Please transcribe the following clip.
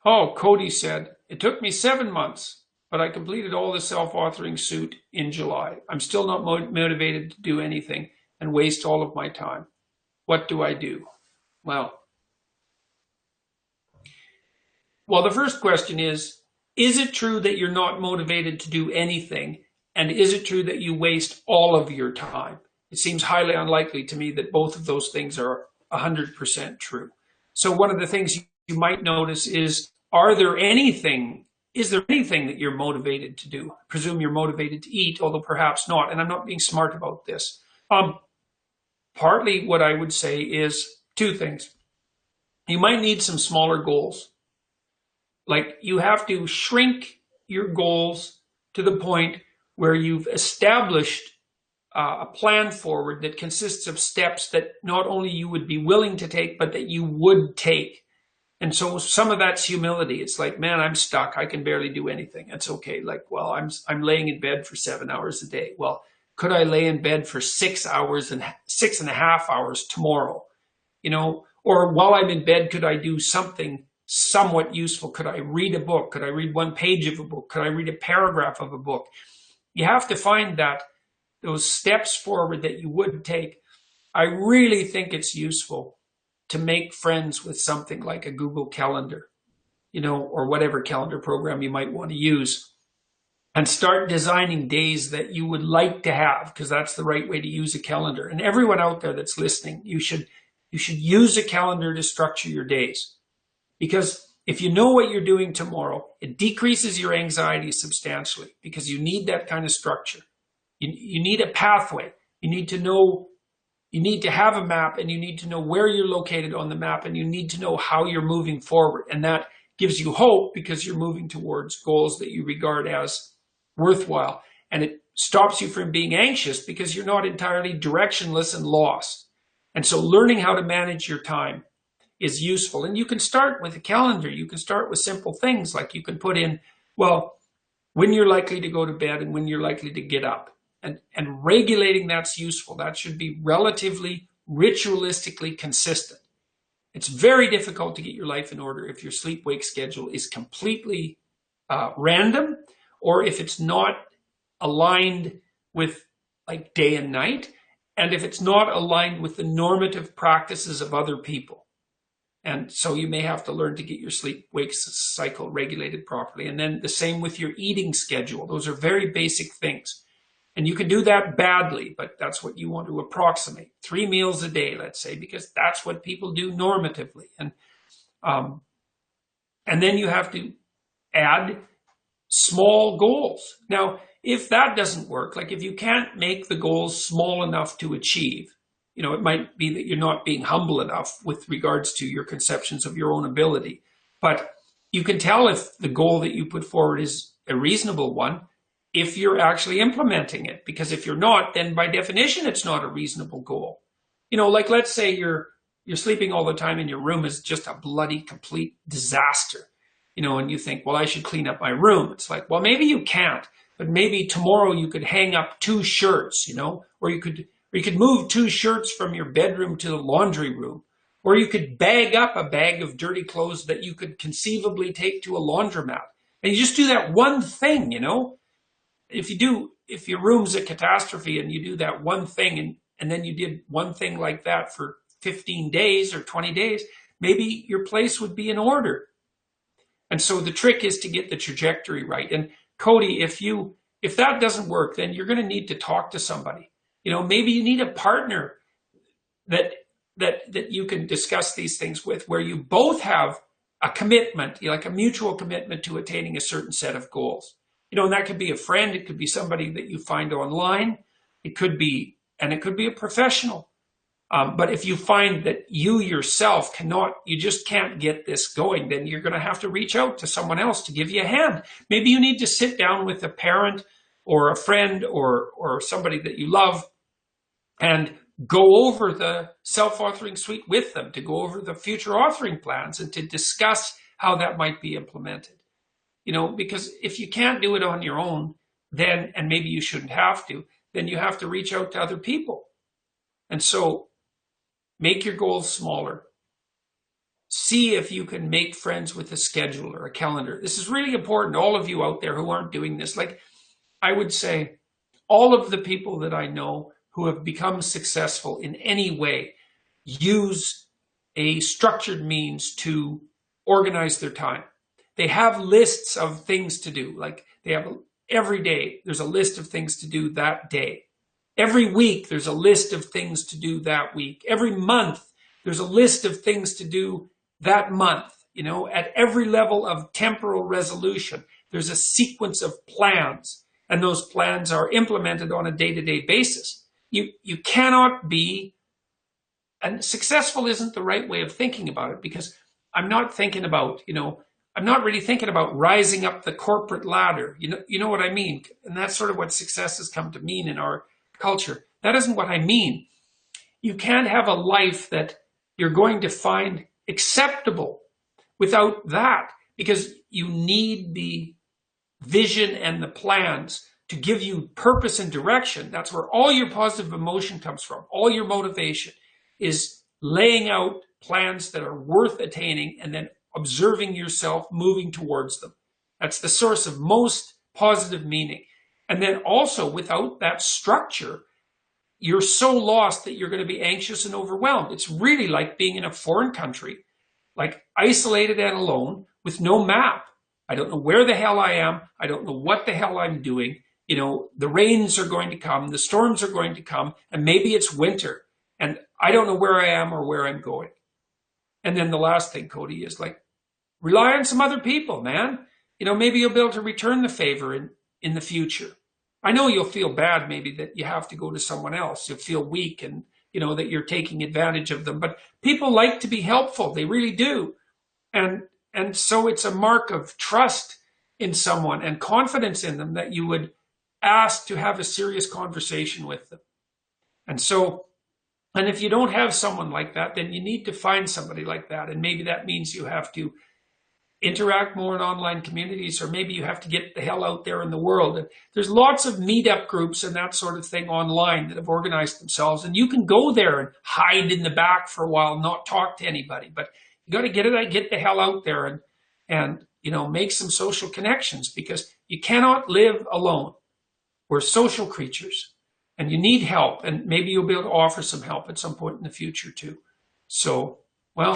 Oh, Cody said, it took me 7 months, but I completed all the self-authoring suite in July. I'm still not motivated to do anything and waste all of my time. What do I do? Well, the first question is it true that you're not motivated to do anything? And is it true that you waste all of your time? It seems highly unlikely to me that both of those things are 100% true. So one of the things you might notice is, is there anything that you're motivated to do? I presume you're motivated to eat, although perhaps not. And I'm not being smart about this. Partly what I would say is two things. You might need some smaller goals. Like you have to shrink your goals to the point where you've established a plan forward that consists of steps that not only you would be willing to take, but that you would take. And so some of that's humility. It's like, man, I'm stuck. I can barely do anything. It's okay. Like, well, I'm laying in bed for 7 hours a day. Well, could I lay in bed for 6 hours and 6.5 hours tomorrow? Or while I'm in bed, could I do something somewhat useful? Could I read a book? Could I read one page of a book? Could I read a paragraph of a book? You have to find those steps forward that you would take. I really think it's useful to make friends with something like a Google Calendar, or whatever calendar program you might want to use, and start designing days that you would like to have, because that's the right way to use a calendar. And everyone out there that's listening, you should use a calendar to structure your days. Because if you know what you're doing tomorrow, it decreases your anxiety substantially, because you need that kind of structure. You need a pathway. You need to have a map, and you need to know where you're located on the map, and you need to know how you're moving forward. And that gives you hope, because you're moving towards goals that you regard as worthwhile. And it stops you from being anxious, because you're not entirely directionless and lost. And so learning how to manage your time is useful. And you can start with a calendar. You can start with simple things, like you can put in, when you're likely to go to bed and when you're likely to get up. And regulating that's useful. That should be relatively ritualistically consistent. It's very difficult to get your life in order if your sleep-wake schedule is completely random, or if it's not aligned with like day and night, and if it's not aligned with the normative practices of other people. And so you may have to learn to get your sleep-wake cycle regulated properly. And then the same with your eating schedule. Those are very basic things. And you can do that badly, but that's what you want to approximate. 3 meals a day, let's say, because that's what people do normatively. And then you have to add small goals. Now, if that doesn't work, like if you can't make the goals small enough to achieve, it might be that you're not being humble enough with regards to your conceptions of your own ability. But you can tell if the goal that you put forward is a reasonable one if you're actually implementing it. Because if you're not, then by definition, it's not a reasonable goal. Like let's say you're sleeping all the time and your room is just a bloody complete disaster, and you think, well, I should clean up my room. It's like, well, maybe you can't, but maybe tomorrow you could hang up 2 shirts, or you could move 2 shirts from your bedroom to the laundry room, or you could bag up a bag of dirty clothes that you could conceivably take to a laundromat. And you just do that one thing, If your room's a catastrophe and you do that one thing, and then you did one thing like that for 15 days or 20 days, maybe your place would be in order. And so the trick is to get the trajectory right. And Cody, if that doesn't work, then you're going to need to talk to somebody. Maybe you need a partner that you can discuss these things with, where you both have a commitment, like a mutual commitment to attaining a certain set of goals. And that could be a friend. It could be somebody that you find online. It could be a professional. But if you find that you yourself you just can't get this going, then you're going to have to reach out to someone else to give you a hand. Maybe you need to sit down with a parent or a friend or somebody that you love and go over the self-authoring suite with them, to go over the future authoring plans and to discuss how that might be implemented. Because if you can't do it on your own, then, and maybe you shouldn't have to, then you have to reach out to other people. And so make your goals smaller. see if you can make friends with a schedule or a calendar. This is really important. All of you out there who aren't doing this, like I would say, all of the people that I know who have become successful in any way use a structured means to organize their time. They have lists of things to do. Like they have every day, there's a list of things to do that day. Every week, there's a list of things to do that week. Every month, there's a list of things to do that month. You know, at every level of temporal resolution, there's a sequence of plans, and those plans are implemented on a day-to-day basis. You cannot be, and successful isn't the right way of thinking about it, because I'm not thinking about, I'm not really thinking about rising up the corporate ladder. You know what I mean? And that's sort of what success has come to mean in our culture. That isn't what I mean. You can't have a life that you're going to find acceptable without that, because you need the vision and the plans to give you purpose and direction. That's where all your positive emotion comes from. All your motivation is laying out plans that are worth attaining and then observing yourself moving towards them. That's the source of most positive meaning. And then also, without that structure, you're so lost that you're going to be anxious and overwhelmed. It's really like being in a foreign country, like isolated and alone with no map. I don't know where the hell I am. I don't know what the hell I'm doing. The rains are going to come, the storms are going to come, and maybe it's winter, and I don't know where I am or where I'm going. And then the last thing, Cody, is like, rely on some other people, man. Maybe you'll be able to return the favor in the future. I know you'll feel bad maybe that you have to go to someone else. You'll feel weak and, that you're taking advantage of them. But people like to be helpful. They really do. And so it's a mark of trust in someone and confidence in them that you would ask to have a serious conversation with them. And if you don't have someone like that, then you need to find somebody like that. And maybe that means you have to interact more in online communities, or maybe you have to get the hell out there in the world. And there's lots of meetup groups and that sort of thing online that have organized themselves. And you can go there and hide in the back for a while, not talk to anybody. But you got to get the hell out there and make some social connections, because you cannot live alone. We're social creatures, and you need help. And maybe you'll be able to offer some help at some point in the future too. So, well,